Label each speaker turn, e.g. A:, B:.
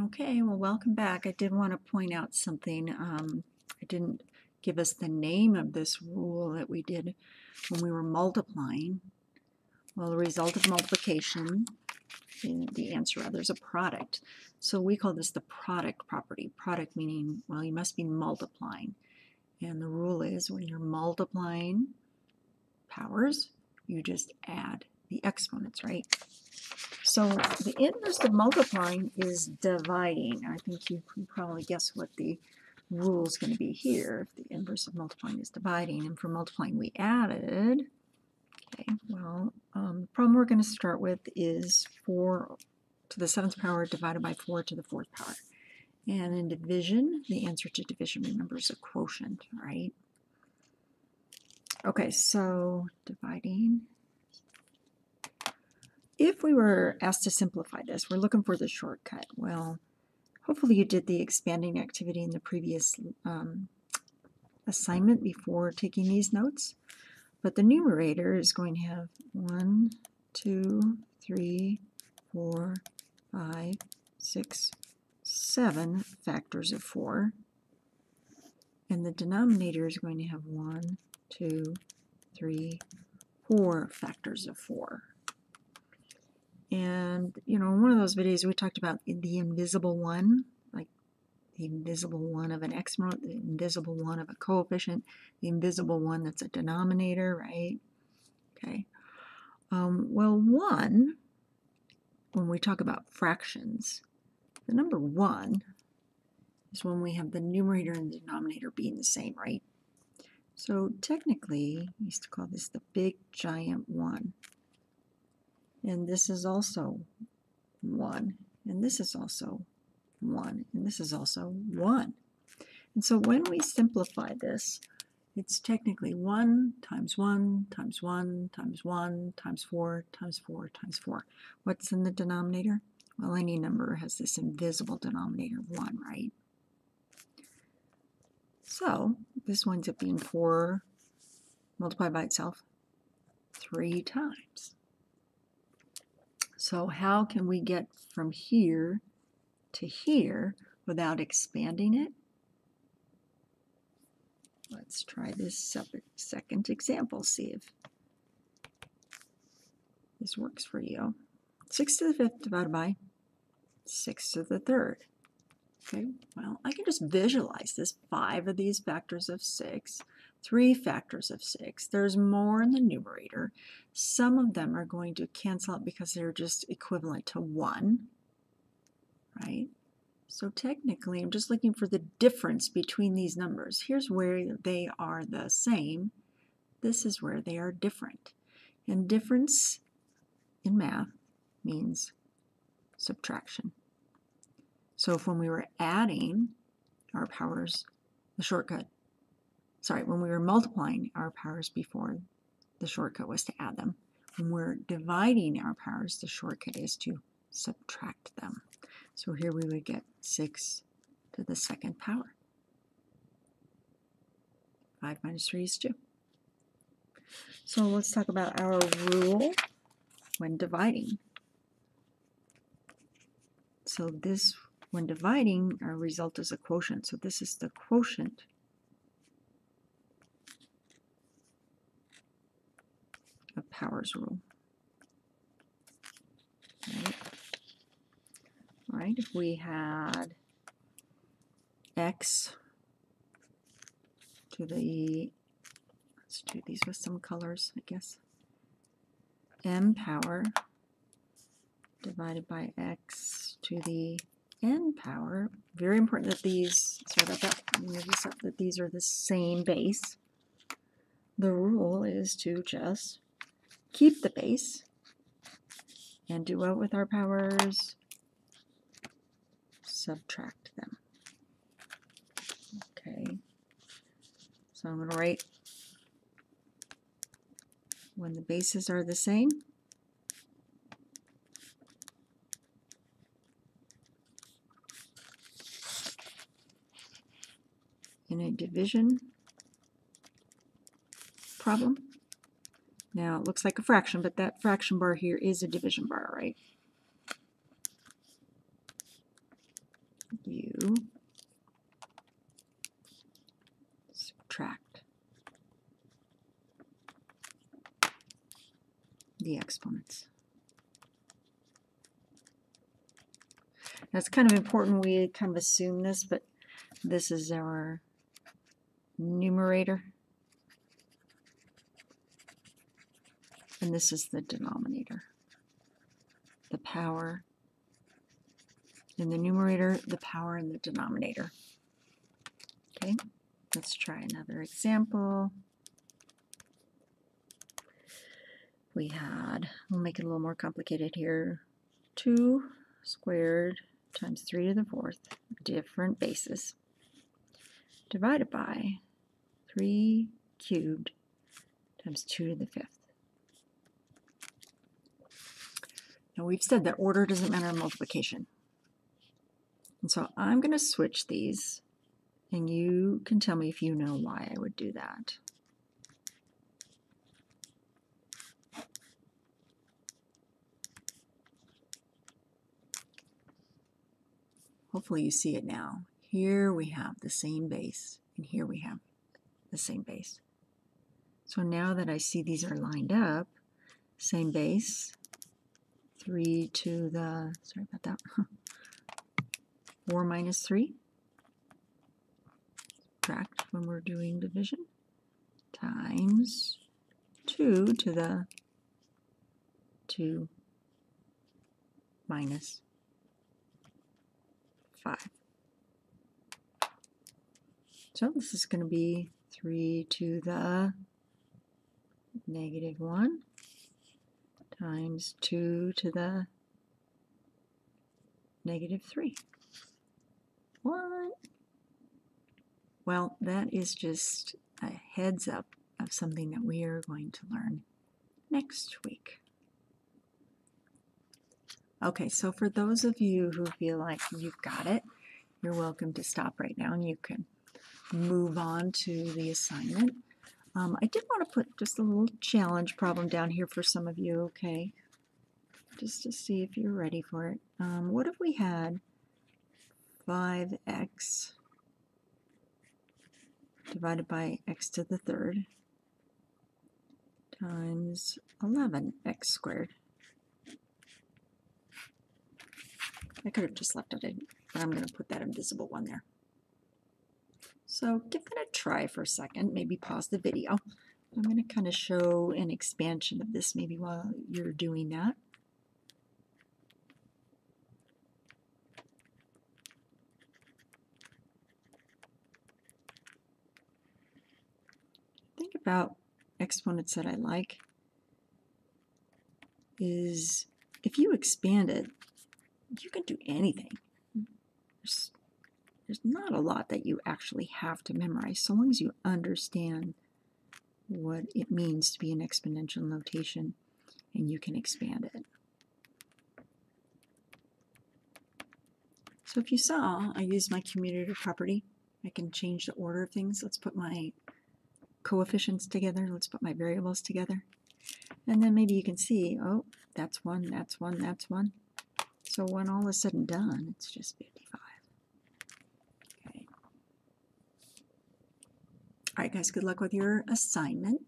A: Okay, well, welcome back. I did want to point out something. I didn't give us the name of this rule that we did when we were multiplying. Well, the result of multiplication, the answer rather, is a product. So we call this the product property. Product meaning, well, you must be multiplying. And the rule is when you're multiplying powers, you just add the exponents, right? So the inverse of multiplying is dividing. I think you can probably guess what the rule is going to be here. If the inverse of multiplying is dividing, and for multiplying we added. Okay, well, the problem we're going to start with is 4 to the 7th power divided by 4 to the 4th power. And in division, the answer to division, remember, is a quotient, right? Okay, so dividing. If we were asked to simplify this, we're looking for the shortcut. Well, hopefully you did the expanding activity in the previous assignment before taking these notes. But the numerator is going to have 1, 2, 3, 4, 5, 6, 7 factors of 4. And the denominator is going to have 1, 2, 3, 4 factors of 4. And, you know, in one of those videos we talked about the invisible one, like the invisible one of an exponent, the invisible one of a coefficient, the invisible one that's a denominator, right? Okay. Well, 1, when we talk about fractions, the number 1 is when we have the numerator and the denominator being the same, right? So technically, we used to call this the big giant 1. And this is also 1. And this is also 1. And this is also 1. And so when we simplify this, it's technically 1 times 1 times 1 times 1 times 4 times 4 times 4. What's in the denominator? Well, any number has this invisible denominator of 1, right? So this winds up being 4 multiplied by itself 3 times. So how can we get from here to here without expanding it? Let's try this second example, see if this works for you. 6 to the 5th divided by 6 to the 3rd. Okay, well, I can just visualize this. 5 of these factors of 6, 3 factors of 6. There's more in the numerator. Some of them are going to cancel out because they're just equivalent to 1, right? So technically, I'm just looking for the difference between these numbers. Here's where they are the same. This is where they are different. And difference in math means subtraction. So if when we were adding our powers, when we were multiplying our powers before, the shortcut was to add them. When we're dividing our powers, the shortcut is to subtract them. So here we would get 6 to the 2nd power. 5 minus 3 is 2. So let's talk about our rule when dividing. So this, when dividing, our result is a quotient. So this is the quotient of powers rule. Right? If we had x to the, let's do these with some colors, I guess, m power divided by x to the n power. Very important that these, sorry about that, that these are the same base. The rule is to just keep the base and do what with our powers? Subtract them. Okay, so I'm going to write when the bases are the same. In a division problem. Now it looks like a fraction, but that fraction bar here is a division bar, right? you subtract the exponents. That's kind of important. We kind of assume this, but this is our numerator, and this is the denominator. The power in the numerator, the power in the denominator. Okay, let's try another example. We had, we'll make it a little more complicated here, 2 squared times 3 to the 4th, different bases, divided by 3 cubed times 2 to the 5th. Now we've said that order doesn't matter in multiplication. And so I'm going to switch these, and you can tell me if you know why I would do that. Hopefully you see it now. Here we have the same base, and here we have the same base. So now that I see these are lined up, same base, 3 to the, sorry about that, 4 minus 3, subtract when we're doing division, times 2 to the 2 minus 5. So this is going to be 3 to the negative 1 times 2 to the negative 3. What? Well, that is just a heads up of something that we are going to learn next week. Okay, so for those of you who feel like you've got it, you're welcome to stop right now and you can move on to the assignment. I did want to put just a little challenge problem down here for some of you, okay? Just to see if you're ready for it. What if we had 5x divided by x to the 3rd times 11x squared? I could have just left it in, but I'm going to put that invisible one there. So give that a try for a second, maybe pause the video. I'm going to kind of show an expansion of this maybe while you're doing that. Think about exponents that I like is if you expand it, you can do anything. There's not a lot that you actually have to memorize, so long as you understand what it means to be an exponential notation and you can expand it. So if you saw, I used my commutative property. I can change the order of things. Let's put my coefficients together. Let's put my variables together. And then maybe you can see, oh, that's 1, that's 1, that's 1. So when all is said and done, it's just 55. Okay. All right, guys, good luck with your assignment.